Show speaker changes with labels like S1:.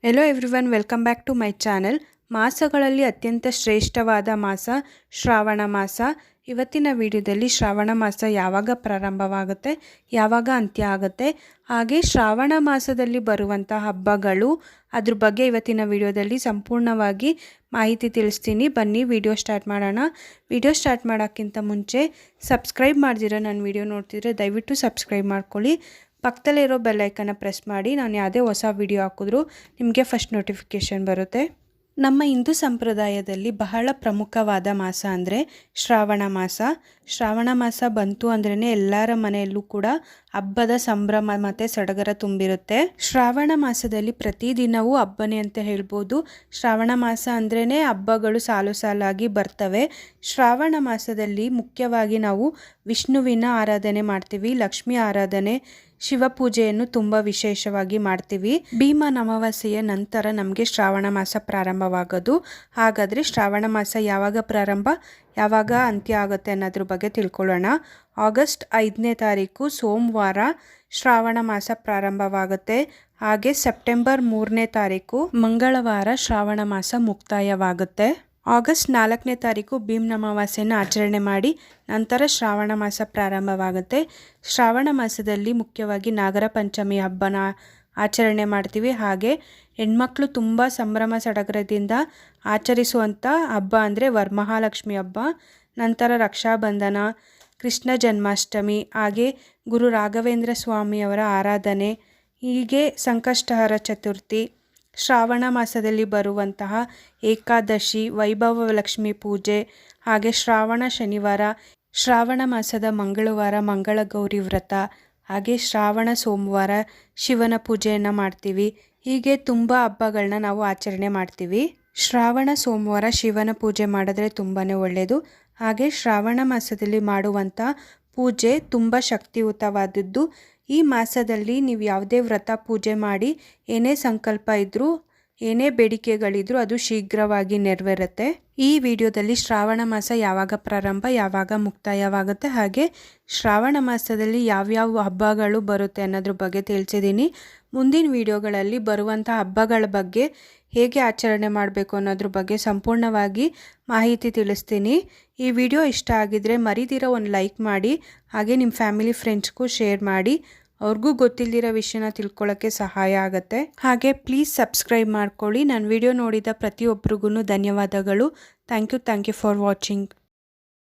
S1: Hello everyone, welcome back to my channel. ಮಾಸಗಳಲ್ಲಿ ಅತ್ಯಂತ ಶ್ರೇಷ್ಠವಾದ ಮಾಸ ಶ್ರಾವಣ ಮಾಸ. ಇವತ್ತಿನ ವಿಡಿಯೋದಲ್ಲಿ ಶ್ರಾವಣ ಮಾಸ ಯಾವಾಗ ಪ್ರಾರಂಭವಾಗುತ್ತೆ, ಯಾವಾಗ ಅಂತ್ಯ ಆಗುತ್ತೆ, ಹಾಗೆ ಶ್ರಾವಣ ಮಾಸದಲ್ಲಿ ಬರುವಂಥ ಹಬ್ಬಗಳು, ಅದ್ರ ಬಗ್ಗೆ ಇವತ್ತಿನ ವಿಡಿಯೋದಲ್ಲಿ ಸಂಪೂರ್ಣವಾಗಿ ಮಾಹಿತಿ ತಿಳಿಸ್ತೀನಿ. ಬನ್ನಿ ವಿಡಿಯೋ ಸ್ಟಾರ್ಟ್ ಮಾಡೋಣ. ವಿಡಿಯೋ ಸ್ಟಾರ್ಟ್ ಮಾಡೋಕ್ಕಿಂತ ಮುಂಚೆ ಸಬ್ಸ್ಕ್ರೈಬ್ ಮಾಡ್ದಿರೋ ನನ್ನ ವಿಡಿಯೋ ನೋಡ್ತಿದ್ರೆ ದಯವಿಟ್ಟು ಸಬ್ಸ್ಕ್ರೈಬ್ ಮಾಡ್ಕೊಳ್ಳಿ. ಪಕ್ಕದಲ್ಲಿರೋ ಬೆಲ್ ಐಕನ್ನ ಪ್ರೆಸ್ ಮಾಡಿ. ನಾನು ಯಾವುದೇ ಹೊಸ ವಿಡಿಯೋ ಹಾಕಿದ್ರೂ ನಿಮಗೆ ಫಸ್ಟ್ ನೋಟಿಫಿಕೇಷನ್ ಬರುತ್ತೆ. ನಮ್ಮ ಹಿಂದೂ ಸಂಪ್ರದಾಯದಲ್ಲಿ ಬಹಳ ಪ್ರಮುಖವಾದ ಮಾಸ ಅಂದರೆ ಶ್ರಾವಣ ಮಾಸ. ಶ್ರಾವಣ ಮಾಸ ಬಂತು ಅಂದ್ರೇ ಎಲ್ಲರ ಮನೆಯಲ್ಲೂ ಕೂಡ ಹಬ್ಬದ ಸಂಭ್ರಮ ಮತ್ತು ಸಡಗರ ತುಂಬಿರುತ್ತೆ. ಶ್ರಾವಣ ಮಾಸದಲ್ಲಿ ಪ್ರತಿದಿನವೂ ಹಬ್ಬನೇ ಅಂತ ಹೇಳ್ಬೋದು. ಶ್ರಾವಣ ಮಾಸ ಅಂದ್ರೇ ಹಬ್ಬಗಳು ಸಾಲು ಸಾಲಾಗಿ ಬರ್ತವೆ. ಶ್ರಾವಣ ಮಾಸದಲ್ಲಿ ಮುಖ್ಯವಾಗಿ ನಾವು ವಿಷ್ಣುವಿನ ಆರಾಧನೆ ಮಾಡ್ತೀವಿ, ಲಕ್ಷ್ಮಿ ಆರಾಧನೆ, ಶಿವಪೂಜೆಯನ್ನು ತುಂಬ ವಿಶೇಷವಾಗಿ ಮಾಡ್ತೀವಿ. ಭೀಮನ ಅಮಾವಾಸ್ಯೆಯ ನಂತರ ನಮಗೆ ಶ್ರಾವಣ ಮಾಸ ಪ್ರಾರಂಭವಾಗೋದು. ಹಾಗಾದರೆ ಶ್ರಾವಣ ಮಾಸ ಯಾವಾಗ ಪ್ರಾರಂಭ, ಯಾವಾಗ ಅಂತ್ಯ ಆಗುತ್ತೆ ಅನ್ನೋದ್ರ ಬಗ್ಗೆ ತಿಳ್ಕೊಳ್ಳೋಣ. ಆಗಸ್ಟ್ 5ನೇ ತಾರೀಕು ಸೋಮವಾರ ಶ್ರಾವಣ ಮಾಸ ಪ್ರಾರಂಭವಾಗುತ್ತೆ. ಹಾಗೆ ಸೆಪ್ಟೆಂಬರ್ 3ನೇ ತಾರೀಕು ಮಂಗಳವಾರ ಶ್ರಾವಣ ಮಾಸ ಮುಕ್ತಾಯವಾಗುತ್ತೆ. ಆಗಸ್ಟ್ 4ನೇ ತಾರೀಕು ಭೀಮನ ಅಮಾವಾಸ್ಯೆಯನ್ನು ಆಚರಣೆ ಮಾಡಿ ನಂತರ ಶ್ರಾವಣ ಮಾಸ ಪ್ರಾರಂಭವಾಗುತ್ತೆ. ಶ್ರಾವಣ ಮಾಸದಲ್ಲಿ ಮುಖ್ಯವಾಗಿ ನಾಗರ ಪಂಚಮಿ ಹಬ್ಬನ ಆಚರಣೆ ಮಾಡ್ತೀವಿ. ಹಾಗೆ ಹೆಣ್ಮಕ್ಳು ತುಂಬ ಸಂಭ್ರಮ ಸಡಗರದಿಂದ ಆಚರಿಸುವಂಥ ಹಬ್ಬ ಅಂದರೆ ವರಮಹಾಲಕ್ಷ್ಮಿ ಹಬ್ಬ, ನಂತರ ರಕ್ಷಾಬಂಧನ, ಕೃಷ್ಣ ಜನ್ಮಾಷ್ಟಮಿ, ಹಾಗೆ ಗುರು ರಾಘವೇಂದ್ರ ಸ್ವಾಮಿಯವರ ಆರಾಧನೆ, ಹೀಗೆ ಸಂಕಷ್ಟಹರ ಚತುರ್ಥಿ, ಶ್ರಾವಣ ಮಾಸದಲ್ಲಿ ಬರುವಂತಹ ಏಕಾದಶಿ, ವೈಭವ ಲಕ್ಷ್ಮಿ ಪೂಜೆ, ಹಾಗೆ ಶ್ರಾವಣ ಶನಿವಾರ, ಶ್ರಾವಣ ಮಾಸದ ಮಂಗಳವಾರ ಮಂಗಳ ಗೌರಿ ವ್ರತ, ಹಾಗೆ ಶ್ರಾವಣ ಸೋಮವಾರ ಶಿವನ ಪೂಜೆಯನ್ನು ಮಾಡ್ತೀವಿ. ಹೀಗೆ ತುಂಬ ಹಬ್ಬಗಳನ್ನ ನಾವು ಆಚರಣೆ ಮಾಡ್ತೀವಿ. ಶ್ರಾವಣ ಸೋಮವಾರ ಶಿವನ ಪೂಜೆ ಮಾಡಿದ್ರೆ ತುಂಬಾ ಒಳ್ಳೆಯದು. ಹಾಗೆ ಶ್ರಾವಣ ಮಾಸದಲ್ಲಿ ಮಾಡುವಂಥ ಪೂಜೆ ತುಂಬ ಶಕ್ತಿಯುತವಾದದ್ದು. ಈ ಮಾಸದಲ್ಲಿ ನೀವು ಯಾವುದೇ ವ್ರತ ಪೂಜೆ ಮಾಡಿ ಏನೇ ಸಂಕಲ್ಪ ಇದ್ದರೂ, ಏನೇ ಬೇಡಿಕೆಗಳಿದ್ರೂ ಅದು ಶೀಘ್ರವಾಗಿ ನೆರವೇರುತ್ತೆ. ಈ ವಿಡಿಯೋದಲ್ಲಿ ಶ್ರಾವಣ ಮಾಸ ಯಾವಾಗ ಪ್ರಾರಂಭ, ಯಾವಾಗ ಮುಕ್ತಾಯವಾಗುತ್ತೆ, ಹಾಗೆ ಶ್ರಾವಣ ಮಾಸದಲ್ಲಿ ಯಾವ್ಯಾವ ಹಬ್ಬಗಳು ಬರುತ್ತೆ ಅನ್ನೋದ್ರ ಬಗ್ಗೆ ತಿಳಿಸಿದ್ದೀನಿ. ಮುಂದಿನ ವಿಡಿಯೋಗಳಲ್ಲಿ ಬರುವಂಥ ಹಬ್ಬಗಳ ಬಗ್ಗೆ, ಹೇಗೆ ಆಚರಣೆ ಮಾಡಬೇಕು ಅನ್ನೋದ್ರ ಬಗ್ಗೆ ಸಂಪೂರ್ಣವಾಗಿ ಮಾಹಿತಿ ತಿಳಿಸ್ತೀನಿ. ಈ ವಿಡಿಯೋ ಇಷ್ಟ ಆಗಿದ್ರೆ ಮರಿದಿರೋ ಒಂದು ಲೈಕ್ ಮಾಡಿ, ಹಾಗೆ ನಿಮ್ಮ ಫ್ಯಾಮಿಲಿ ಫ್ರೆಂಡ್ಸ್ಗೂ ಶೇರ್ ಮಾಡಿ. ಅವ್ರಿಗೂ ಗೊತ್ತಿಲ್ಲದಿರೋ ವಿಷಯನ ತಿಳ್ಕೊಳ್ಳೋಕ್ಕೆ ಸಹಾಯ ಆಗುತ್ತೆ. ಹಾಗೆ ಪ್ಲೀಸ್ ಸಬ್ಸ್ಕ್ರೈಬ್ ಮಾಡ್ಕೊಳ್ಳಿ. ನಾನು ವಿಡಿಯೋ ನೋಡಿದ ಪ್ರತಿಯೊಬ್ಬರಿಗೂ ಧನ್ಯವಾದಗಳು. Thank you for watching.